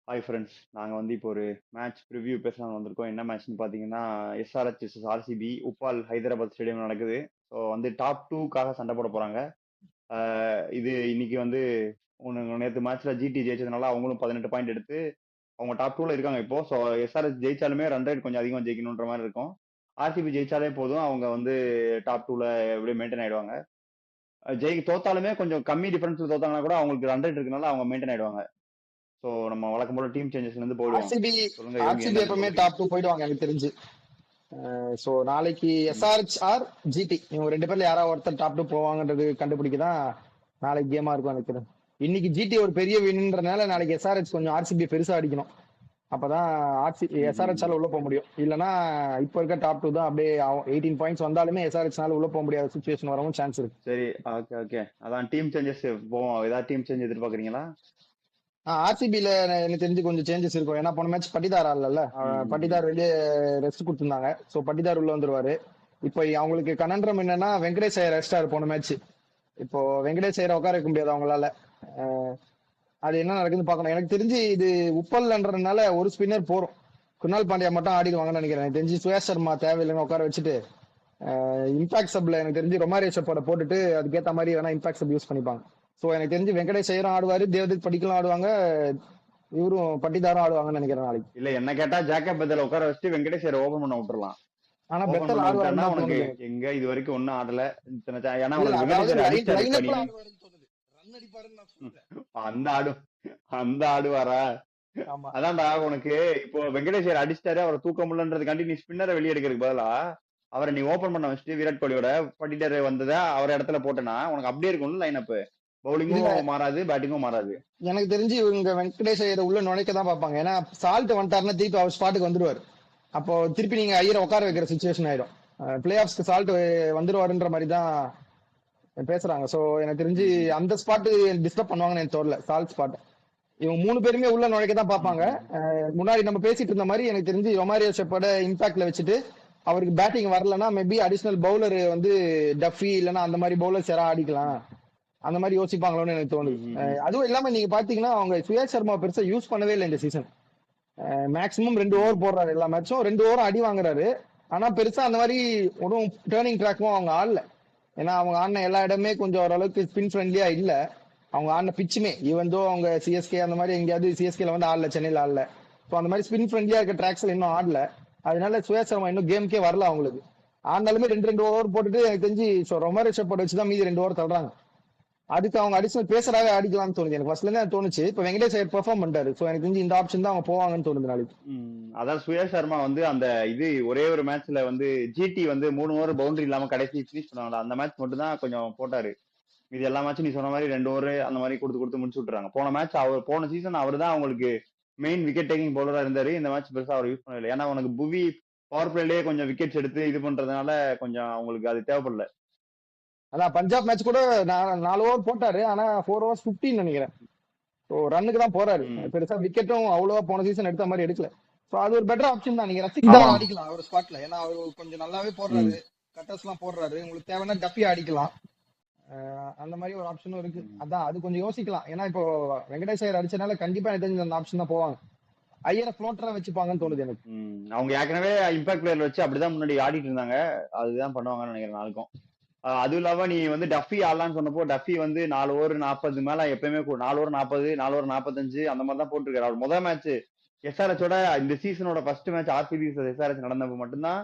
Hi friends. நாங்க வந்து இப்போ ஒரு மேட்ச் ப்ரிவ்யூ பேசலாம்னு வந்திருக்கோம். என்ன மேட்ச்னு பார்த்தீங்கன்னா, SRH vs RCB Uppal Hyderabad stadium நடக்குது. ஸோ வந்து டாப் 2க்காக சண்டை போட போறாங்க. இது இன்னைக்கு வந்து நேற்று மேட்ச்ல ஜிடி ஜெயிச்சதுனால அவங்களும் 18 பாயிண்ட் எடுத்து அவங்க டாப் 2ல இருக்காங்க இப்போ. ஸோ எஸ்ஆர்எச் ஜெயிச்சாலுமே ரன் ரேட் கொஞ்சம் அதிகமாக ஜெயிக்கணுன்ற மாதிரி இருக்கும். ஆர்சிபி ஜெயிச்சாலே போதும், அவங்க வந்து டாப் 2ல எப்படியும் மெயின்டைன் ஆயிடுவாங்க. தோத்தாலுமே கொஞ்சம் கம்மி டிஃபரன்ஸ்ல தோத்தாங்கன்னா கூட அவங்களுக்கு ரன் ரேட் இருக்கனால அவங்க மெயின்டைன் ஆயிடுவாங்க. ஸோ நம்ம வழக்கம் போல டீம் சேஞ்சஸ்ல இருந்து போயிடுவோம். ஆர்சிபி சொல்லுங்க யோகி, ஆர்சிபி என்ன சொல்ல எப்பவுமே போறீங்க? டாப் 2 போயிடுவாங்க எனக்கு தெரிஞ்சு. சோ நாளைக்கு ம். எஸ்ஆர்எச் ஆர் ஜிடி இவங்க ரெண்டு பேர்ல யாராவது ஒருத்தர் டாப் 2 போவாங்கன்றது கண்டுபிடிக்க தான் நாளைக்கு கேமா இருக்கும் எனக்கு தெரியும். இன்னைக்கு ஜிடி ஒரு பெரிய வின்ன்றனால நாளைக்கு எஸ்ஆர்எச் கொஞ்சம் ஆர்சிபி பெருசா அடிக்கணும். அப்பதான் எஸ்ஆர்எச் உள்ள போக முடியும். இல்லைன்னா இப்ப இருக்க டாப் 2 தான் அப்படியே 18 பாயிண்ட்ஸ் வந்தாலுமே எஸ்ஆர்எச் உள்ள போக முடியாத சுச்சுவேஷன் வரவும் சான்ஸ் இருக்கு. சரி, ஓகே ஓகே. அதான் டீம் சேஞ்சஸ் போவோம். ஏதாவது டீம் சேஞ்ச் எதிர்பார்க்குறீங்களா? ஆர்சிபில எனக்கு தெரிஞ்சு கொஞ்சம் சேஞ்சஸ் இருக்கும். ஏன்னா போன மேட்ச் பட்டிதார் ஆடல, பட்டிதார் வெளியே ரெஸ்ட் கொடுத்துருந்தாங்க. ஸோ பட்டிதார் உள்ள வந்துருவாரு. இப்போ அவங்களுக்கு கனன்றம் என்னன்னா வெங்கடேஷ் ஐயர் ரெஸ்டார் போன மேட்ச். இப்போ வெங்கடேஷ் ஐயரை உட்கார வைக்க முடியாது அவங்களால. அது என்ன நடக்குதுன்னு பார்க்கணும். எனக்கு தெரிஞ்சு இது உப்பல்ன்றதுனால ஒரு ஸ்பின்னர் போறோம். குணால் பாண்டியா மட்டும் ஆடிடுவாங்கன்னு நினைக்கிறேன். எனக்கு தெரிஞ்சு சுயேஷ் சர்மா தேவையில்லைன்னு உட்கார வச்சுட்டு இம்பாக்ட் சப்ல எனக்கு தெரிஞ்சு ரொமாரேஷப்போட போட்டுட்டு அதுக்கேற்ற மாதிரி வேணா இம்பாக்ட் சப் யூஸ் பண்ணிப்பாங்க. ஸோ எனக்கு தெரிஞ்சு வெங்கடேஷ் ஐயரும் ஆடுவாரு, தேவதத் படிக்கலாம் ஆடுவாங்க, இவரும் பட்டிதாரும் ஆடுவாங்கன்னு நினைக்கிறேன் நாளைக்கு. இல்ல, என்ன கேட்டா ஜாக்கப் பெத்தல உட்கார வச்சுட்டு வெங்கடேஷ் ஐயரை ஓபன் பண்ண விட்டுறலாம். ஆனா ஓபன் பெத்தல் பண்ண விட்டான்னா ஆடுவாருன்னு உனக்கு தோணுது. எங்க இது வரைக்கும் ஒன்னும் ஆடல. ஏன்னா இல்ல உனக்கு அதாவது வெங்கடேஷ் அடிச்சாரு இப்ப நீ. ஆடுவாருன்னு தோணுது. ரன் அடிப்பாருன்னு நான் சொல்றேன். அந்த ஆடு அந்த ஆடுவாரா? ஆமா அதான்டா உனக்கு இப்போ வெங்கடேஷ் ஐயர் அடிச்சிட்டாரு, அவரை தூக்க முடியலன்றதுக்காண்டி நீ ஸ்பின்னரை வெளியே எடுக்கிறதுக்கு பதிலா அவரை நீ ஓபன் பண்ண வச்சுட்டு விராட் கோலியோட பட்டிட்டர் வந்ததா அவர் இடத்துல போட்டேன்னா உனக்கு அப்படியே இருக்கும்ல லைன் அப். இல்ல, பவுலிங்கும் மாறாது, பேட்டிங்கும் மாறாது. எனக்கு தெரிஞ்சு இவங்க வெங்கடேஷ் ஐயரை உள்ள நுழைக்க தான் பார்ப்பாங்க. ஏன்னா சால்ட் வந்துட்டாருன்னா திருப்பி அவர் ஸ்பாட்டுக்கு வந்துருவாரு. அப்போ திருப்பி நீங்க ஐயரை உட்கார வைக்கிற சுச்சுவேஷன் ஆயிடும். பிளே ஆஃப்ஸ்க்கு சால்ட் வந்துருவாருன்ற மாதிரி தான் பேசுறாங்க. சோ எனக்கு தெரிஞ்சு அந்த ஸ்பாட் டிஸ்டர்ப் பண்ணுவாங்கன்னு எனக்கு தோணல. சால்ட் ஸ்பாட் இவங்க 3 பேருமே உள்ள நுழைக்க தான் பார்ப்பாங்க. முன்னாடி நம்ம பேசிட்டு இருந்த மாதிரி எனக்கு தெரிஞ்சு ரொமாரியோ ஷெப்பர்ட இம்பாக்ட்ல வச்சுட்டு அவருக்கு பேட்டிங் வரலன்னா மேபி அடிஷனல் பவுலர் வந்து டஃபி இல்லைன்னா அந்த மாதிரி பவுலர்ஸ் யாராவது ஆடிக்கலாம், அந்த மாதிரி யோசிப்பாங்களோன்னு எனக்கு தோணுது. அதுவும் இல்லாம நீங்க பாத்தீங்கன்னா அவங்க சுயேஷ் சர்மா பெருசா யூஸ் பண்ணவே இல்லை இந்த சீசன். மேக்ஸிமம் 2 ஓவர் போடுறாரு, எல்லா மேட்சும் 2 ஓவர் அடி வாங்குறாரு. ஆனா பெருசா அந்த மாதிரி ஒன்றும் டேர்னிங் ட்ராக்கும் அவங்க ஆடல. ஏன்னா அவங்க ஆடின எல்லா இடமே கொஞ்சம் ஓரளவுக்கு ஸ்பின் ஃப்ரெண்ட்லியா இல்ல. அவங்க ஆடின பிச்சுமே ஈவன் தோ அவங்க சிஎஸ்கே அந்த மாதிரி எங்கேயாவது சிஎஸ்கேல வந்து ஆடல, சென்னையில ஆடல. ஸோ அந்த மாதிரி ஸ்பின் ஃப்ரெண்ட்லியா இருக்க ட்ராக்ஸ்ல இன்னும் ஆடல. அதனால சுயேஷ் சர்மா இன்னும் கேம்க்கே வரல அவங்களுக்கு. ஆனாலுமே 2 ஓவர் போட்டுட்டு எனக்கு தெரிஞ்சு ரொமாரியோ ஷெப்பர்ட் வச்சுதான் மீதி 2 ஓவர் தள்ளுறாங்க. அதுக்கு அவங்க அடிஷனல் பேசராகவே அடிக்கலாம்னு தோணுது எனக்கு. ஃபர்ஸ்ட்ல இருந்து தோணுச்சு. இப்போ வெங்கடேஷ் ஐயர் பெர்ஃபார்ம் பண்ணிட்டாரு. ஸோ எனக்கு தெரிஞ்சு இந்த ஆப்ஷன் தான் அவங்க போவாங்கன்னு தோணுது நாளைக்கு. அதான் சுயேஷ் சர்மா வந்து அந்த இது ஒரே ஒரு மேட்ச்ல வந்து ஜிடி வந்து 3 ஓவர் பவுண்டரி இல்லாம கடைசி பினிஷ் பண்ணுவாங்க. அந்த மேட்ச் மட்டும் தான் கொஞ்சம் போட்டாரு. இது எல்லா மேட்சும் நீ சொன்ன மாதிரி 2 ஓவர் அந்த மாதிரி கொடுத்து முடிச்சு விட்டுறாங்க. போன சீசன் அவர் தான் அவங்களுக்கு மெயின் விக்கெட் டேக்கிங் பவுலரா இருந்தாரு. இந்த மேட்ச் பெருசா அவர் யூஸ் பண்ணல. ஏன்னா உனக்கு புவி பவர் பிளேலயே கொஞ்சம் விக்கெட்ஸ் எடுத்து இது பண்றதுனால கொஞ்சம் அவங்களுக்கு அது தேவைப்படல. அதான் பஞ்சாப் மேட்ச் கூட 4 ஓவர் போட்டாரு. ஆனா 4 ஓவர்ஸ் 15 நினைக்கிறேன். ஸோ ரன்னுக்கு தான் போறாரு. பெருசா விக்கெட்டும் அவ்வளவா போன சீசன் எடுத்த மாதிரி எடுக்கல. ஸோ அது ஒரு பெட்டர் ஆப்ஷன் தான். நீங்க ரசிக் தான் அடிக்கலாம் அவர் ஸ்பாட்ல. ஏன்னா அவர் கொஞ்சம் நல்லாவே போடுறாரு, கட்டர்ஸ் எல்லாம் போடுறாரு. உங்களுக்கு தேவைன்னா டஃபி அடிக்கலாம். அந்த மாதிரி ஒரு ஆப்ஷனும் இருக்கு. அதான் அது கொஞ்சம் யோசிக்கலாம். ஏன்னா இப்போ வெங்கடேஷ் ஐயர் அடிச்சனால கண்டிப்பா எனக்கு தெரிஞ்ச அந்த ஆப்ஷன் தான் போவாங்க. ஐயரை ஃப்ளோட்டரா வச்சுப்பாங்கன்னு தோணுது எனக்கு. அவங்க ஏற்கனவே இம்பாக்ட் பிளேயர் வச்சு அப்படிதான் முன்னாடி ஆடிட்டு இருந்தாங்க. அதுதான் பண்ணுவாங்கன்னு நினைக்கிறேன் நாளைக்கும். அதுவும் இல்லாம நீ வந்து டஃபி ஆடலான்னு சொன்னப்போ டஃபி வந்து 4 ஓவர் 40 மேல எப்பயுமே 4 ஓவர் 40, 4 ஓவர் 45 அந்த மாதிரி தான் போட்டிருக்காரு. அவர் முதல் மேட்ச் எஸ்ஆர்எச்சோட இந்த சீசனோட ஃபர்ஸ்ட் மேட்ச் ஆர்சிபி எஸ்ஆர்எச் நடந்தப்ப மட்டும்தான்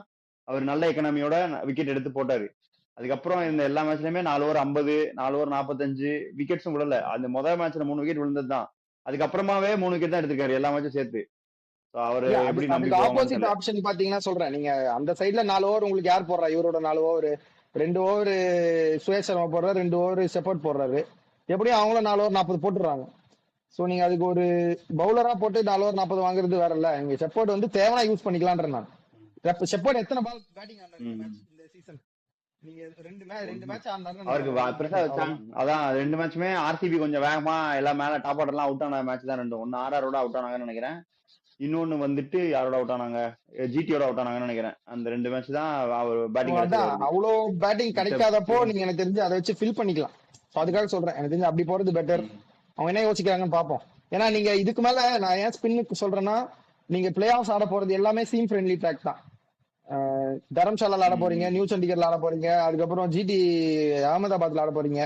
அவர் நல்ல எக்கனாமியோட விக்கெட் எடுத்து போட்டாரு. அதுக்கப்புறம் இந்த எல்லா மேட்ச்லயுமே 4 ஓவர் 50, 4 ஓவர் 45 விக்கெட்ஸும் விடல. அந்த முதல் மேட்ச்ல 3 விக்கெட் விழுந்தது தான். அதுக்கப்புறமாவே 3 விக்கெட் தான் எடுத்திருக்காரு எல்லா மேட்சும் சேர்த்து. அவர் எப்படி நம்பி ஆப்போசிட் ஆப்ஷன் பாத்தீங்கன்னா சொல்றேன். நீங்க அந்த சைட்ல 4 ஓவர் உங்களுக்கு யார் போடுறா? இவரோட 4 ஓவர் 2 ஓவர் சுயேஷ் சர்மா போடுறாரு, 2 ஓவர் ஷெப்பர்ட் போடுறாரு. எப்படியும் அவங்களும் 4 ஓவர் 40 போட்டுடுறாங்க. சோ நீங்க அதுக்கு ஒரு பவுலரா போட்டு 4 ஓவர் 40 வாங்குறது வேற இல்ல. நீங்க ஷெப்பர்ட் வந்து தேவையா யூஸ் பண்ணிக்கலான்ற நான். ஷெப்பர்ட் எத்தனை பால் பேட்டிங் ஆனாரு இந்த சீசன்? நீங்க 2 மேட்ச் ஆனாரு. அவருக்கு பெருசா அதான் 2 மேட்சுமே ஆர்சிபி கொஞ்சம் வேகமா எல்லாம் மேல டாப் ஆர்டர் எல்லாம் அவுட் ஆன மேட்ச் தான் 2. ஒன்னு ஆர்ஆரோட அவுட் ஆனாங்கன்னு நினைக்கிறேன். இன்னொன்னு வந்துட்டு யாரோட அவுட் ஆனாங்க, ஜிடியோட அவுட் ஆனாங்கன்னு நினைக்கிறேன். அந்த 2 மேட்ச் தான் அவர் பேட்டிங் அவ்வளோ பேட்டிங் கிடைக்காதப்போ நீங்க எனக்கு தெரிஞ்சு அதை வச்சு ஃபில் பண்ணிக்கலாம். அதுக்காக சொல்றேன் எனக்கு தெரிஞ்சு அப்படி போறது பெட்டர். அவங்க என்ன யோசிக்கிறாங்கன்னு பாப்போம். ஏன்னா நீங்க இதுக்கு மேல நான் ஏன் ஸ்பின்னுக்கு சொல்றேன்னா, நீங்க பிளே ஆஃப்ஸ் ஆட போறது எல்லாமே சீம் ஃப்ரெண்ட்லி ட்ராக் தான். தரம்சாலால ஆட போறீங்க, நியூ சண்டிகர்ல ஆட போறீங்க, அதுக்கப்புறம் ஜிடி அகமதாபாத்ல ஆட போறீங்க.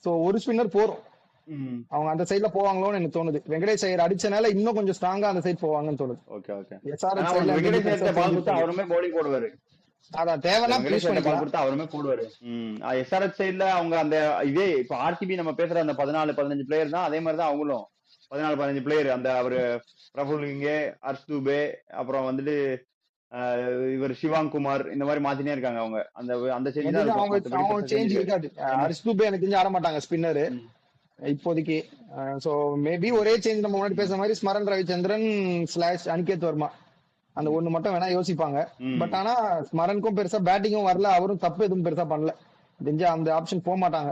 சோ ஒரு ஸ்பின்னர் போறோம், அவங்க அந்த சைட்ல போவாங்களோன்னு எனக்கு தோணுது. வெங்கடேஷ் ஐயர் அடிச்சனால இன்னும் கொஞ்சம் ஸ்ட்ராங்கா அந்த சைட் போவாங்கன்னு தோணுது. Okay okay. எஸ்ஆர்எச் சைடுல வெங்கடேஷ் ஐயர்ட்ட பால் கொடுத்தா அவருமே பவுலிங் போடுவாரு. அதான் தேவைன்னா வெங்கடேஷ் யூஸ் ஐயர்ட்ட பால் பண்ணிக்கலாம். கொடுத்தா அவருமே போடுவாரு. எஸ்ஆர்எச் சைடுல அவங்க அந்த இதே இப்போ ஆர்சிபி நம்ம பேசுற அந்த 14-15 பிளேயர் தான், அதே மாதிரி தான் அவங்களும் 14-15 பிளேயர். அந்த அவரு பிரபுல் இங்கே, ஹர்ஷ் தூபே, அப்புறம் வந்துட்டு இவர் சிவாங் குமார், இந்த மாதிரி மாத்தினே இருக்காங்க அவங்க. அந்த அந்த சேஞ்ச் தான் இருக்கும், மத்தபடி அவங்க பெருசா சேஞ்ச் சேஞ்ச் இருக்காது. இருக்காது. ஹரிஷ் தூபே எனக்கு தெரிஞ்சு ஆட மாட்டாங்க ஸ்பின்னர் இப்போதைக்கு. சோ மேபி ஒரே சேஞ்ச் நம்ம முன்னாடி பேசுற மாதிரி ஸ்மரன் ரவிச்சந்திரன் ஸ்லாஷ் அனிகேத் வர்மா அந்த ஒண்ணு மட்டும் வேணா யோசிப்பாங்க. பட் ஆனா ஸ்மரனுக்கும் பெருசா பேட்டிங்கும் வரல, அவரும் தப்பு எதுவும் பெருசா பண்ணல. தெரிஞ்சா அந்த ஆப்ஷன் போக மாட்டாங்க.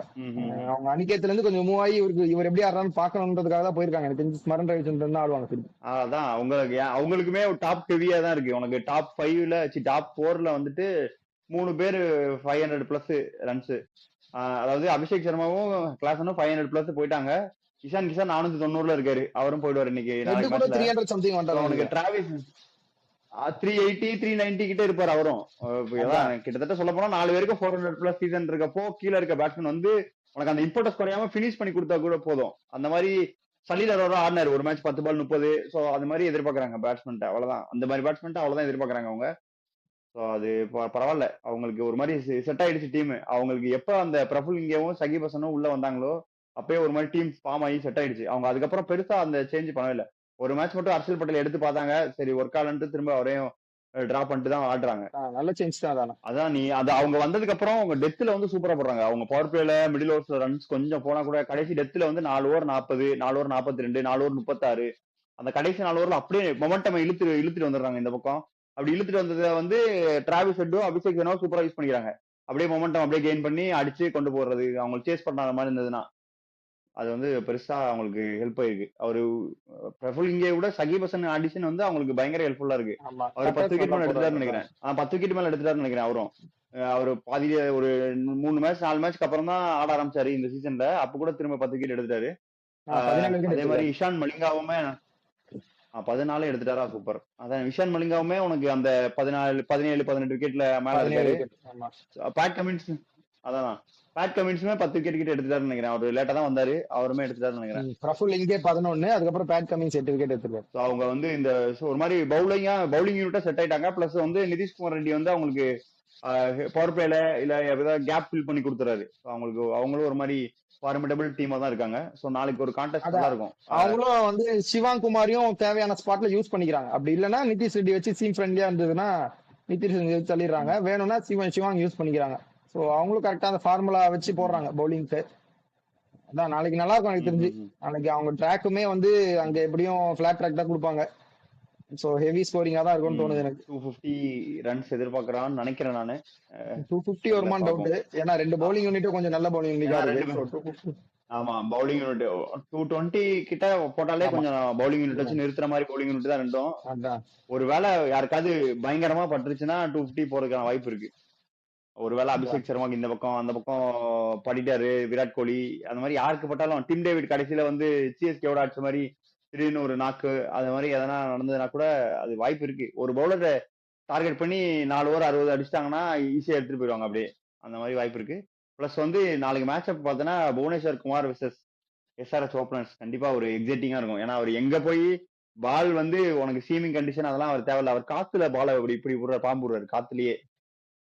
அவங்க அனிகேத்துல இருந்து கொஞ்சம் மூவ் ஆகி இவர் எப்படி ஆடுறான்னு பாக்கணும்ன்றதுக்காக தான் போயிருக்காங்க. எனக்கு தெரிஞ்சு ஸ்மரன் ரவிச்சந்திரன் தான் ஆடுவாங்க திருப்பி. அதான் அவங்களுக்குமே டாப் ஹெவியா தான் இருக்கு. உனக்கு டாப் 5ல டாப் 4ல வந்துட்டு 3 பேர் 500 பிளஸ் ரன்ஸ். அதாவது அபிஷேக் சர்மாவும் கிளாசனும் 500 பிளஸ் போயிட்டாங்க. இஷான் கிஷான் 490ல இருக்காரு, அவரும் போயிடுவாரு இன்னைக்கு. உனக்கு டிராவிஸ் 380 390 கிட்ட இருப்பாரு அவரும். கிட்டத்தட்ட சொல்ல போனா 4 பேருக்கு 400 பிளஸ் சீசன் இருக்கப்போ கீழே இருக்க பேட்ஸ்மேன் வந்து உனக்கு அந்த இம்பார்ட்டன்ஸ் குறையாம பினிஷ் பண்ணி கொடுத்தா கூட போதும். அந்த மாதிரி சலீல் அரோரா ஆடினாரு ஒரு மேட்ச் 10 பால் 30. ஸோ அது மாதிரி எதிர்பார்க்கறாங்க பேட்ஸ்மேன், அவ்வளவுதான். அந்த மாதிரி பேட்ஸ்மேன் அவ்வளவுதான் எதிர்பார்க்கறாங்க அவங்க. ஸோ அது பரவாயில்ல, அவங்களுக்கு ஒரு மாதிரி செட் ஆயிடுச்சு டீம். அவங்களுக்கு எப்ப அந்த பிரபுல் இங்கேயும் சகிப் ஹசனும் உள்ள வந்தாங்களோ அப்பயே ஒரு மாதிரி டீம் ஃபார்ம் ஆகி செட் ஆயிடுச்சு. அவங்க அதுக்கப்புறம் பெருசா அந்த சேஞ்ச் பண்ணவே இல்லை. ஒரு மேட்ச் மட்டும் ஹர்ஷல் பட்டேல் எடுத்து பார்த்தாங்க, சரி ஒர்க் ஆகலன்ட்டு திரும்ப அவரையும் டிராப் பண்ணிட்டு தான் ஆடுறாங்க. நல்ல சேஞ்ச் தான். அதான் அவங்க வந்ததுக்கு அப்புறம் அவங்க டெத்ல வந்து சூப்பரா போடுறாங்க. அவங்க பவர் பிளேல மிடில் ஓவர்ஸ்ல ரன்ஸ் கொஞ்சம் போனா கூட கடைசி டெத்ல வந்து 4 ஓவர் 40, 4 ஓவர் 42, 4 ஓவர் 36, அந்த கடைசி 4 ஓவர்ல அப்படியே மொமெண்டம் இழுத்துட்டு வந்துடுறாங்க இந்த பக்கம். அப்படி இழுத்துட்டு வந்ததை வந்து டிராவிஸ் ஹெட்டும் அபிஷேக் சர்மாவும் சூப்பரா யூஸ் பண்ணிக்கிறாங்க. அப்படியே மொமெண்டம் அப்படியே கெயின் பண்ணி அடிச்சு கொண்டு போடுறது, அவங்களுக்கு சேஸ் பண்ணாத மாதிரி இருந்ததுன்னா அது வந்து பெருசா அவங்களுக்கு ஹெல்ப் ஆயிருக்கு. அவரு பிரபுல் இங்கே விட சகிப் ஹசன் அடிஷன் வந்து அவங்களுக்கு பயங்கர ஹெல்ப்ஃபுல்லா இருக்கு. அவர் 10 விக்கெட் மேல எடுத்துட்டாருன்னு நினைக்கிறேன். 10 விக்கெட் மேல எடுத்துட்டாருன்னு நினைக்கிறேன் அவரும். அவரு பாதியில ஒரு 3 மேட்ச் 4 மேட்ச்க்கு அப்புறம் தான் ஆட ஆரம்பிச்சாரு இந்த சீசன்ல. அப்ப கூட திரும்ப 10 விக்கெட் எடுத்துட்டாரு. அதே மாதிரி இஷான் மலிங்காவுமே 14 எடுத்துட்டாரா, சூப்பர். அதான் இஷான் மலிங்காவுமே உனக்கு அந்த 14 17 18 விக்கெட்ல மேல இருக்காரு. பேட் கமின்ஸ் பேட் கமின்ஸுமே 10 விக்கெட் கிட்ட எடுத்துட்டாருன்னு நினைக்கிறேன். அவர் லேட்டா தான் வந்தாரு, அவருமே எடுத்துட்டாருன்னு நினைக்கிறேன். பிரபுல் இங்கே 11, அதுக்கப்புறம் பேட் கமின்ஸ் 8 விக்கெட் எடுத்துட்டாரு. அவங்க வந்து இந்த ஒரு மாதிரி பவுலிங் யூனிட்டா செட் ஆயிட்டாங்க. பிளஸ் வந்து நிதிஷ்குமார் ரெட்டி வந்து அவங்களுக்கு பவர் பிளேல இல்ல ஏதாவது கேப் ஃபில் பண்ணி கொடுத்துறாரு. அவங்களும் ஒரு மாதிரி ஃபார்மிடபிள் டீமா தான் இருக்காங்க. சோ நாளைக்கு ஒரு கான்டெஸ்ட் தான் இருக்கும். அவங்களும் வந்து சிவாங் குமாரையும் தேவையான ஸ்பாட்ல யூஸ் பண்ணிக்கிறாங்க. அப்படி இல்லைன்னா நிதிஷ் ரெட்டி வச்சு சீம் ஃப்ரெண்ட்லியா இருந்ததுன்னா நிதிஷ் ரெட்டி தள்ளிடுறாங்க, வேணும்னா சிவாங் யூஸ் பண்ணிக்கிறாங்க. சோ அவங்களும் கரெக்டா அந்த ஃபார்முலா வச்சு போடுறாங்க பவுலிங்க்கு. அதான் நாளைக்கு நல்லா இருக்கும் எனக்கு தெரிஞ்சு. நாளைக்கு அவங்க ட்ராக்குமே வந்து அங்க எப்படியும் பிளாட் ட்ராக் தான் கொடுப்பாங்க. சோ ஹெவி ஸ்கோரிங்கா தான் இருக்கும்னு தோணுது எனக்கு. 250 ரன்ஸ் எதிர்பார்க்கறான்னு நினைக்கிறேன் நானு. 250 வருமான்னு டவுட். ஏன்னா 2 பவுலிங் யூனிட்டும் கொஞ்சம் நல்ல பவுலிங் யூனிட்டா இருக்கு. ஆமா, பவுலிங் யூனிட் 220 கிட்ட போட்டாலே கொஞ்சம் பவுலிங் யூனிட் வச்சு நிறுத்துற மாதிரி பவுலிங் யூனிட் தான் ரெண்டும். ஒருவேளை யாருக்காவது பயங்கரமா பட்டுருச்சுன்னா 250 போறதுக்கான வாய்ப்பு இருக்கு. ஒருவேளை அபிஷேக் சர்மாக்கு இந்த பக்கம் அந்த பக்கம் படிட்டாரு, விராட் கோலி அந்த மாதிரி யாருக்கு பட்டாலும், டிம் டேவிட் கடைசியில வந்து சிஎஸ்கேவோட அடிச்ச மாதிரி திடீர்னு ஒரு நாக்கு அது மாதிரி எதனா நடந்ததுன்னா கூட அது வாய்ப்பு இருக்கு. ஒரு பவுலரை டார்கெட் பண்ணி 4 ஓவர் 60 அடிச்சிட்டாங்கன்னா ஈஸியா எடுத்துட்டு போயிடுவாங்க அப்படியே. அந்த மாதிரி வாய்ப்பு இருக்கு. பிளஸ் வந்து நாளைக்கு மேட்ச் அப் பார்த்தோன்னா Bhuvneshwar Kumar versus SRH openers கண்டிப்பா ஒரு எக்ஸைட்டிங்கா இருக்கும். ஏன்னா அவர் எங்க போய் பால் வந்து உனக்கு சீமிங் கண்டிஷன் அதெல்லாம் அவர் தேவையில்ல. அவர் காத்துல பால் இப்படி பாம்பு விடுறாரு காத்துலயே.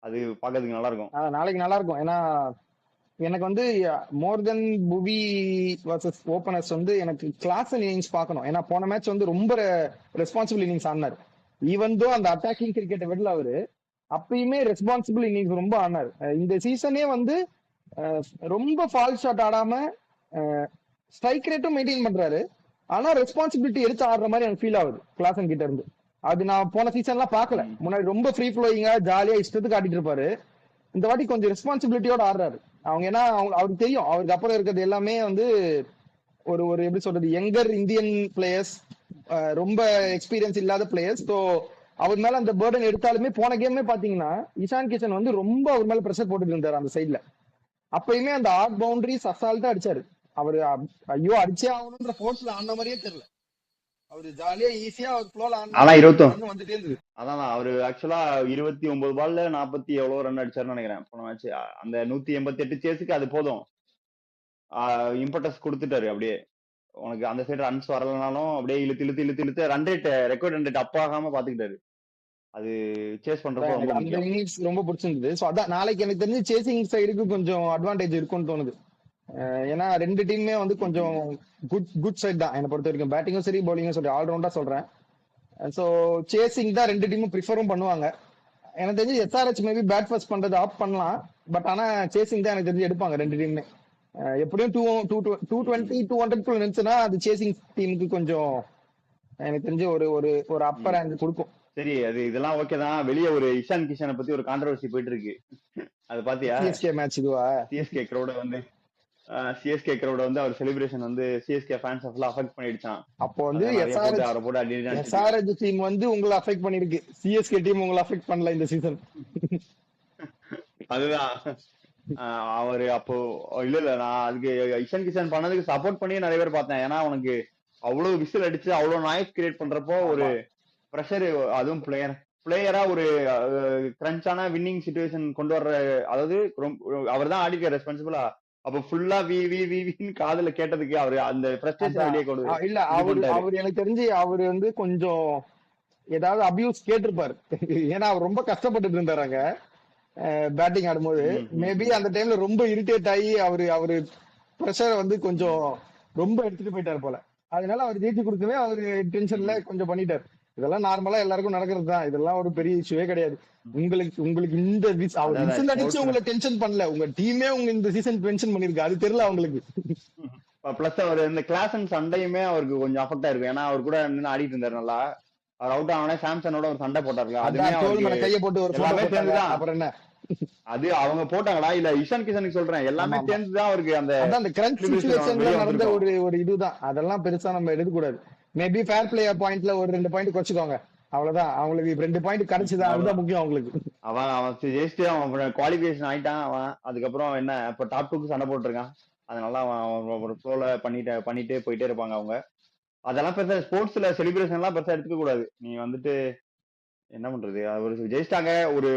அது பாக்கிறதுக்கு நல்லா இருக்கும். நாளைக்கு நல்லா இருக்கும். ஏன்னா எனக்கு வந்து மோர் தென் புவி வர்சஸ் ஓபனர்ஸ் வந்து எனக்கு கிளாஸ் இன்னிங்ஸ் பார்க்கணும். ஏன்னா போன மேட்ச் வந்து ரொம்ப ரெஸ்பான்சிபிள் இன்னிங்ஸ் ஆனார். ஈவன் தோ அந்த அட்டாக்கிங் கிரிக்கெட்டை விடல அவரு, அப்பயுமே ரெஸ்பான்சிபிள் இன்னிங்ஸ் ரொம்ப ஆனார். இந்த சீசனே வந்து ரொம்ப ஃபால் ஷாட் ஆடாம ஸ்ட்ரைக் ரேட்டும் மெயின்டைன் பண்றாரு. ஆனா ரெஸ்பான்சிபிலிட்டி எடுத்து ஆடுற மாதிரி எனக்கு ஃபீல் ஆகுது கிளாசன் கிட்ட இருந்து. அது நான் போன சீசன்லாம் பார்க்கல. முன்னாடி ரொம்ப ஃப்ரீ ஃப்ளோயிங்கா ஜாலியா இஷ்டத்துக்கு ஆடிட்டு இருப்பாரு. இந்த வாட்டி கொஞ்சம் ரெஸ்பான்சிபிலிட்டியோட ஆடுறாரு. அவங்க ஏன்னா அவருக்கு தெரியும் அவருக்கு அப்புறம் இருக்கிறது எல்லாமே வந்து ஒரு ஒரு எப்படி சொல்றது யங்கர் இந்தியன் பிளேயர்ஸ், ரொம்ப எக்ஸ்பீரியன்ஸ் இல்லாத பிளேயர்ஸ். ஸோ அவர் மேல அந்த பேர்டன் எடுத்தாலுமே போன கேமே பாத்தீங்கன்னா இஷான் கிஷன் வந்து ரொம்ப அவர் மேல ப்ரெஷர் போட்டுட்டு இருந்தாரு அந்த சைட்ல. அப்பயுமே அந்த ஆர்ட் பவுண்டரிஸ் அசால்ட்டா அடிச்சாரு. அவரு ஐயோ அடிச்சே ஆகணும்ன்ற ஃபோர்ஸ்ல ஆன மாதிரியே தெரியல. அவரு ஜாலியா ஈஸியா ஒரு ஃப்ளோல ஆனா ஆனாரு, 20 ரன் வந்துட்டே இருந்தது. அதான் அவரு ஆக்சுவலா 29 பால்ல 40 எவ்வளவு ரன் அடிச்சாருன்னு நினைக்கிறேன் போன மேட்ச். அந்த 188 சேஸுக்கு அது போதும். இம்பார்ட்டன்ஸ் கொடுத்துட்டாரு அப்படியே. உனக்கு அந்த சைடு ரன்ஸ் வரலனாலும் அப்படியே இழுத்து இழுத்து இழுத்து இழுத்து run rate record run rate up ஆகாம பாத்துக்கிட்டாரு. அது சேஸ் பண்றப்போ ரொம்ப எனக்கு அந்த முக்கியம். இன்னிங்ஸ் ரொம்ப பிடிச்சிருந்தது. சோ அதான் நாளைக்கு எனக்கு தெரிஞ்சு சேசிங் சைடுக்கு கொஞ்சம் அட்வான்டேஜ் இருக்கும்னு தோணுது. ஏன்னா ரெண்டு டீமுமே வந்து கொஞ்சம் குட் சைட் தான் என்னை பொறுத்த வரைக்கும். பேட்டிங்கும் சரி பவுலிங்கும் சரி ஆல்ரவுண்டா சொல்றேன். ஸோ சேசிங் தான் ரெண்டு டீமும் ப்ரிஃபரும் பண்ணுவாங்க. எனக்கு தெரிஞ்சு எஸ்ஆர்ஹெச் மேபி பேட் ஃபர்ஸ்ட் பண்றது ஆஃப் பண்ணலாம். பட் ஆனா சேசிங் தான் எனக்கு தெரிஞ்சு எடுப்பாங்க ரெண்டு டீமுமே. எப்படியும் 220 200 நினைச்சுன்னா அது சேசிங் டீமுக்கு கொஞ்சம் எனக்கு தெரிஞ்சு ஒரு ஒரு ஒரு அப்பர் ஹேண்ட் கொடுக்கும். சரி, அது இதெல்லாம் ஓகே தான். வெளியே ஒரு இஷான் கிஷனை பத்தி ஒரு கான்ட்ரவர்சி போயிட்டு இருக்கு. அது பாத்தியா? சிஎஸ்கே மேட்ச் இதுவா? சிஎஸ்கே கிரௌட வந்து அவர் செலிப்ரேஷன் வந்து சிஎஸ்கே ஃபேன்ஸ் எல்லாம் அஃபெக்ட் பண்ணிடுச்சான். அப்போ வந்து எஸ்ஆர்ஹெச் டீம் வந்து உங்களை அஃபெக்ட் பண்ணிருக்கு, சிஎஸ்கே டீம் உங்களை அஃபெக்ட் பண்ணல இந்த சீசன். அதுதான் அவரு அப்போ இல்ல நான் அதுக்கு இஷான் கிஷன் பண்ணதுக்கு சப்போர்ட் பண்ணி நிறைய பேர் பார்த்தேன். ஏன்னா உனக்கு அவ்வளவு விசில் அடிச்சு அவ்வளவு நாய்ஸ் கிரியேட் பண்றப்போ ஒரு ப்ரெஷர், அதுவும் பிளேயரா ஒரு கிரன்ச்சான வின்னிங் சிச்சுவேஷன் கொண்டு வர்ற, அதாவது அவர் தான் ஆடிக்க ரெஸ்பான்சிபிளா. அப்ப ஃபுல்லா வின்னு காதுல கேட்டதுக்கு அவரு அந்த ஃப்ரஸ்ட்ரேஷன் வெளியே கொண்டு இல்ல அவரு எனக்கு தெரிஞ்சு அவரு வந்து கொஞ்சம் ஏதாவது அபியூஸ் கேட்டிருப்பாரு. ஏன்னா அவர் ரொம்ப கஷ்டப்பட்டு இருந்தாருங்க பேட்டிங் ஆடும்போது. மேபி அந்த டைம்ல ரொம்ப இரிட்டேட் ஆகி அவரு ப்ரெஷரை வந்து கொஞ்சம் ரொம்ப எடுத்துட்டு போயிட்டாரு போல. அதனால அவர் ஜெயிச்சு கொடுத்தவே அவரு டென்ஷன்ல கொஞ்சம் பண்ணிட்டாரு. இதெல்லாம் நார்மலா எல்லாருக்கும் நடக்கிறது தான். இதெல்லாம் ஒரு பெரிய இஷ்யூவே கிடையாது. உங்களுக்கு இந்த அவர் விசில் அடிச்சு உங்களை டென்ஷன் பண்ணல, உங்க டீமே உங்க இந்த சீசன் டென்ஷன் பண்ணிருக்கு, அது தெரியல அவங்களுக்கு. பிளஸ் அவர் இந்த கிளாஸ் அண்ட் சண்டையுமே அவருக்கு கொஞ்சம் அஃபெக்ட் ஆயிருக்கும். ஏன்னா அவர் கூட நின்று ஆடிட்டு இருந்தாரு நல்லா. அவர் அவுட் ஆனே சாம்சனோட ஒரு சண்டை போட்டாருல, அதுமே கைய போட்டு ஒரு எல்லாமே சேர்ந்துதான். அப்புறம் என்ன அது அவங்க போட்டாங்களா இல்ல இஷான் கிஷனுக்கு சொல்றேன், எல்லாமே சேர்ந்துதான் அவருக்கு அந்த கிரன்ச் சிச்சுவேஷன்ல நடந்த ஒரு இதுதான். அதெல்லாம் பெருசா நம்ம எடுக்க கூடாது. மேபி ஃபேர் பிளேயர் பாயிண்ட்ல ஒரு 2 பாயிண்ட் குறைச்சுக்கோங்க, அவ்வளவுதான். அவங்களுக்கு 2 பாயிண்ட் கிடைச்சதா, அதுதான் முக்கியம் அவங்களுக்கு. அவன் ஜெயிச்சுட்டு அவன் குவாலிஃபிகேஷன் ஆயிட்டான். அவன் அதுக்கப்புறம் என்ன இப்ப டாப் 2க்கு சண்டை போட்டுருக்கான். அதனால அவன் ஒரு ஃப்ளோல பண்ணிட்டே போயிட்டே இருப்பாங்க அவங்க. அதெல்லாம் பெருசா ஸ்போர்ட்ஸ்ல செலிப்ரேஷன் எல்லாம் பெருசா எடுத்துக்க கூடாது. நீ வந்துட்டு என்ன பண்றது, ஒரு ஜெயிச்சிட்டாங்க, ஒரு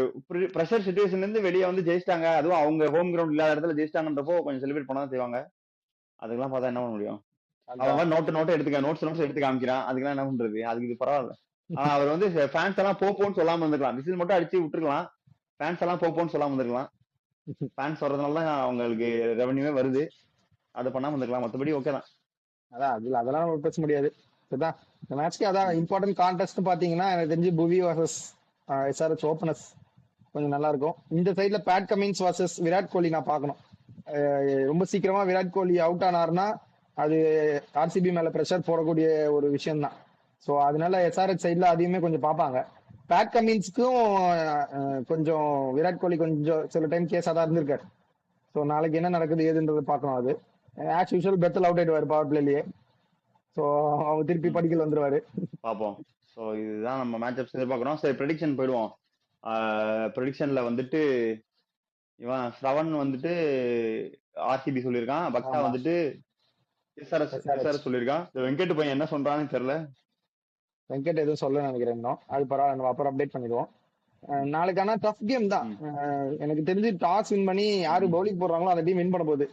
ப்ரெஷர் சிச்சுவேஷன்ல இருந்து வெளியே வந்து ஜெயிச்சிட்டாங்க, அதுவும் அவங்க ஹோம் கிரவுண்ட் இல்லாத இடத்துல ஜெயிச்சிட்டாங்கன்றப்போ கொஞ்சம் செலிப்ரேட் பண்ணதான் செய்வாங்க. அதுக்கெல்லாம் பார்த்தா என்ன பண்ண முடியும்? அவன் நோட்ஸ் எடுத்து காமிக்கிறான், அதுக்கெல்லாம் என்ன பண்றது? அதுக்கு இது பரவாயில்ல. ஆனா அவர் வந்து ஃபேன்ஸ் எல்லாம் போன்னு சொல்லாம இருந்திருக்கலாம். விசில் மட்டும் அடிச்சு விட்டுருக்கலாம், ஃபேன்ஸ் எல்லாம் போன்னு சொல்லாம இருந்திருக்கலாம். ஃபேன்ஸ் வர்றதுனால தான் அவங்களுக்கு ரெவன்யூவே வருது, அதை பண்ணாம இருந்திருக்கலாம். மற்றபடி ஓகே தான். அதெல்லாம் நம்ம பேச முடியாது. இதுதான் இந்த மேட்ச்க்கு அதான் இம்பார்ட்டன்ட் கான்டெஸ்ட் பாத்தீங்கன்னா எனக்கு தெரிஞ்சு புவி வர்சஸ் எஸ்ஆர்ஹெச் ஓபனர்ஸ் கொஞ்சம் நல்லா இருக்கும். இந்த சைட்ல Pat Cummins versus Virat Kohli நான் பார்க்கணும். ரொம்ப சீக்கிரமா விராட் கோலி அவுட் ஆனார்னா அது ஆர்சிபி மேல பிரஷர் போடக்கூடிய ஒரு விஷயம் தான். ஸோ அதனால எஸ்ஆர்ஹெச் சைட்ல அதையுமே கொஞ்சம் பார்ப்பாங்க. பேட் கமின்ஸ்க்கும் கொஞ்சம் விராட் கோலி கொஞ்சம் சில டைம் கேஸா தான் இருந்திருக்காரு. ஸோ நாளைக்கு என்ன நடக்குது ஏதுன்றது பார்க்கணும். அது ஆஸ் யூஷுவல் பெத்தல் அவுட் ஆயிடுவாரு பவர் பிளேலயே. ஸோ அவங்க திருப்பி படிக்கல் வந்துருவாரு, பார்ப்போம். ஸோ இதுதான் நம்ம மேட்ச் அப்ஸ் எதிர்பார்க்குறோம். சரி, ப்ரெடிக்ஷன் போயிடுவோம். ப்ரெடிக்ஷன்ல வந்துட்டு இவன் ஸ்ரவன் வந்துட்டு ஆர்சிபி சொல்லியிருக்கான், பக்தா வந்துட்டு எஸ்ஆர்எஸ் சொல்லியிருக்கான். வெங்கட் பையன் என்ன சொல்றான்னு தெரியல. வெங்கட் எதுவும் சொல்ல நினைக்கிறேன் இன்னும். அது பரவாயில்ல, நம்ம அப்புறம் அப்டேட் பண்ணிடுவோம். நாளைக்கான டஃப் கேம் தான். எனக்கு தெரிஞ்சு டாஸ் வின் பண்ணி யாரு பவுலிங் போடுறாங்களோ அந்த டீம் வின் பண்ண போகுது.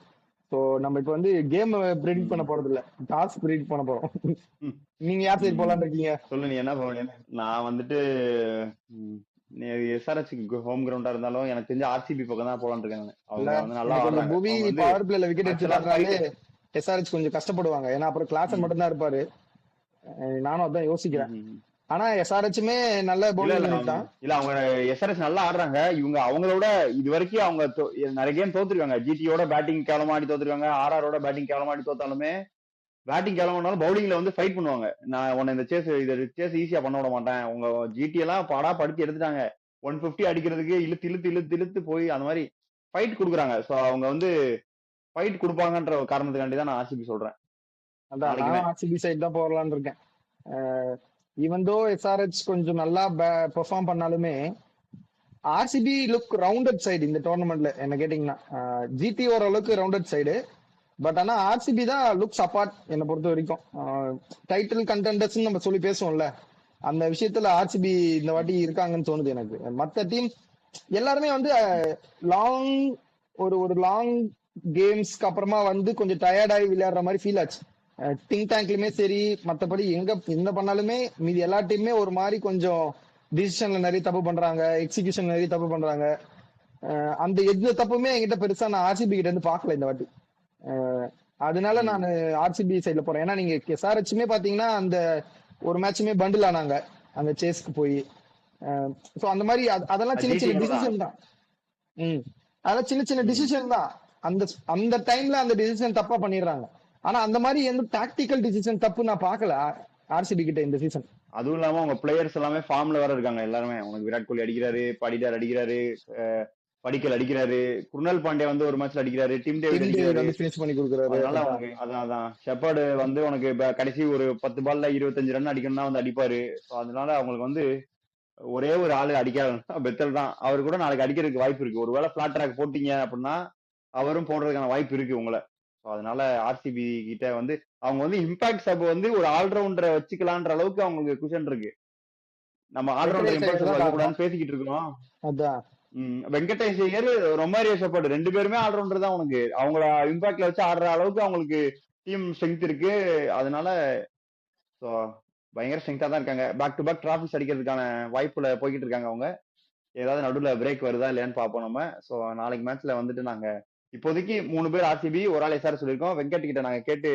சோ நம்ம இப்ப வந்து கேம் ப்ரெடிக்ட் பண்ண போறது இல்ல, டாஸ் ப்ரெடிக்ட் பண்ண போறோம். நீங்க யார் சைடு போலான்னு இருக்கீங்க? சொல்லு, நீ என்ன போவீங்க? நான் வந்துட்டு எஸ்ஆர்ஹெச் ஹோம் கிரவுண்டா இருந்தாலும் எனக்கு தெரிஞ்ச ஆர்சிபி பக்கம் தான் போலான்னு இருக்கேன். அவங்க வந்து நல்லா ஆடுறாங்க. புவி பவர் பிளேல விக்கெட் எடுத்துட்டாலே எஸ்ஆர்ஹெச் கொஞ்சம் கஷ்டப்படுவாங்க. ஏன்னா அப்புறம் கிளாஸ் மட்டும் தான் இருப்பாரு. நானும் அதான் யோசிக்கிறேன். ஆனா எஸ்ஆர்ஹெச்மே நல்ல பவுலிங் தான். இல்ல, அவங்க எஸ்ஆர்ஹெச் நல்லா ஆடுறாங்க. இவங்க அவங்களோட இது வரைக்கும் அவங்க நிறைய கேம் தோத்துருக்காங்க. ஜிடியோட பேட்டிங் கேவலமாடி தோத்துருக்காங்க, ஆர்ஆரோட பேட்டிங் கேவலமாடி தோத்தாலுமே பேட்டிங் கேவலமானாலும் பவுலிங்ல வந்து ஃபைட் பண்ணுவாங்க. நான் உன்னை இந்த சேஸ் ஈஸியா பண்ண விட மாட்டேன். உங்க ஜிடி எல்லாம் பாடா படுத்தி எடுத்துட்டாங்க. 150 அடிக்கிறதுக்கு இழுத்து இழுத்து இழுத்து இழுத்து போய் அந்த மாதிரி ஃபைட் கொடுக்குறாங்க. ஸோ அவங்க வந்து ஃபைட் கொடுப்பாங்கன்ற காரணத்துக்காண்டி தான் நான் ஆர்சிபி சொல்றேன். அதான் ஆர்சிபி சைடு தான் போகலான்னு இருக்கேன். ஈவன் தோ எஸ்ஆர்ஹெச் கொஞ்சம் நல்லா பெர்ஃபார்ம் பண்ணாலுமே ஆர்சிபி லுக் ரவுண்டட் சைடு இந்த டோர்னமெண்ட்ல. என்ன கேட்டீங்கன்னா ஜிடி ஓரளவுக்கு ரவுண்டட் சைடு, பட் ஆனா ஆர்சிபி தான் லுக்ஸ் அப்பார்ட் என்னை பொறுத்த வரைக்கும். டைட்டில் கண்டெண்டர்ஸ் நம்ம சொல்லி பேசுவோம்ல, அந்த விஷயத்துல ஆர்சிபி இந்த வாட்டி இருக்காங்கன்னு தோணுது எனக்கு. மத்த டீம் எல்லாருமே வந்து லாங் ஒரு லாங் கேம்ஸ்க்கு அப்புறமா வந்து கொஞ்சம் டயர்டாகி விளையாடுற மாதிரி ஃபீல் ஆச்சு. திங்க் டேங்க்லயுமே சரி, மத்தபடி எங்க என்ன பண்ணாலுமே மீதி எல்லா டீமுமே ஒரு மாதிரி கொஞ்சம் டிசிஷன்ல நிறைய தப்பு பண்றாங்க, எக்ஸிகியூஷன் நிறைய தப்பு பண்றாங்க. அந்த எந்த தப்புமே என்கிட்ட பெருசா நான் ஆர்சிபி கிட்ட இருந்து பார்க்கல இந்த வாட்டி. அதனால நான் ஆர்சிபி சைட்ல போறேன். ஏன்னா நீங்க எஸ்ஆர்ஹெச்மே பாத்தீங்கன்னா அந்த ஒரு மேட்சுமே பண்டில் ஆனாங்க அந்த சேஸ்க்கு போய். சோ அந்த மாதிரி அதெல்லாம் சின்ன சின்ன டிசிஷன் தான். அதெல்லாம் சின்ன சின்ன டிசிஷன் தான். அந்த அந்த டைம்ல அந்த டிசிஷன் தப்பா பண்ணிடுறாங்க. ஆனா அந்த மாதிரி எந்த டாக்டிக்கல் டிசிஷன் தப்பு நான் பார்க்கல ஆர்சிபி கிட்ட இந்த சீசன். அதுவும் இல்லாம அவங்க பிளேயர்ஸ் எல்லாமே ஃபார்ம்ல வேற இருக்காங்க எல்லாருமே. உனக்கு விராட் கோலி அடிக்கிறாரு, படிடார் அடிக்கிறாரு, படிக்கல் அடிக்கிறாரு, குருணால் பாண்டியா வந்து ஒரு மேட்ச்ல அடிக்கிறாரு, டிம் டேவிட் அடிக்கிறாரு, ஃபினிஷ் பண்ணி கொடுக்குறாரு. அதனால அவங்க அதான் ஷெப்பர்டு வந்து உனக்கு கடைசி ஒரு 10 பால்ல 25 ரன் அடிக்கணும்னா வந்து அடிப்பாரு. அதனால அவங்களுக்கு வந்து ஒரே ஒரு ஆளு அடிக்காத பெத்தல் தான். அவரு கூட நாளைக்கு அடிக்கிறதுக்கு வாய்ப்பு இருக்கு. ஒருவேளை பிளாட் ட்ராக் போட்டீங்க அப்படின்னா அவரும் போடுறதுக்கான வாய்ப்பு இருக்கு உங்களை. அதனால ஆர்சிபி கிட்ட வந்து அவங்க வந்து இம்பாக்ட் சப் வந்து ஒரு ஆல்ரவுண்டரை வச்சுக்கலான்ற அளவுக்கு அவங்களுக்கு குஷன் இருக்கு. நம்ம ஆல்ரவுண்டர் இம்பாக்ட் சப் வைக்கக்கூடாதுன்னு பேசிக்கிட்டு இருக்கோம். வெங்கடேஷ் ஐயர், ரொமாரியோ ஷெப்பர்ட் 2 பேருமே ஆல்ரவுண்டர் தான். உனக்கு அவங்கள இம்பாக்ட்ல வச்சு ஆடுற அளவுக்கு அவங்களுக்கு டீம் ஸ்ட்ரென்த் இருக்கு. அதனால பயங்கர ஸ்ட்ரென்த்தா தான் இருக்காங்க. பேக் டு பேக் டிராபிஸ் அடிக்கிறதுக்கான வாய்ப்புல போய்கிட்டு இருக்காங்க அவங்க. ஏதாவது நடுவில் பிரேக் வருதா இல்லையான்னு பார்ப்போம் நம்ம. ஸோ நாளைக்கு மேட்ச்ல வந்துட்டு நாங்க இப்போதைக்கு 3 பேர் ஆர்சிபி, ஒரு ஆள் எஸ்ஆர் சொல்லியிருக்கோம். வெங்கட் கிட்ட நாங்க கேட்டு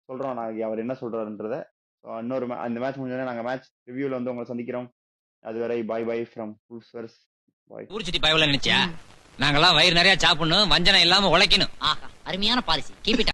சொல்றோம் நாளைக்கு அவர் என்ன சொல்றாருன்றத. இன்னொரு அந்த மேட்ச் முடிஞ்சோடனே நாங்க மேட்ச் ரிவ்யூல வந்து உங்களை சந்திக்கிறோம். அதுவரை பாய் பாய் ஃப்ரம் புல்ஸ்வர்ஸ். பாய். ஊர் சுத்தி பயவுல நினைச்சியா? நாங்கெல்லாம் வயிறு நிறைய சாப்பிடணும், வஞ்சனை இல்லாம உழைக்கணும். ஆஹா, அருமையான பாலிசி. Keep it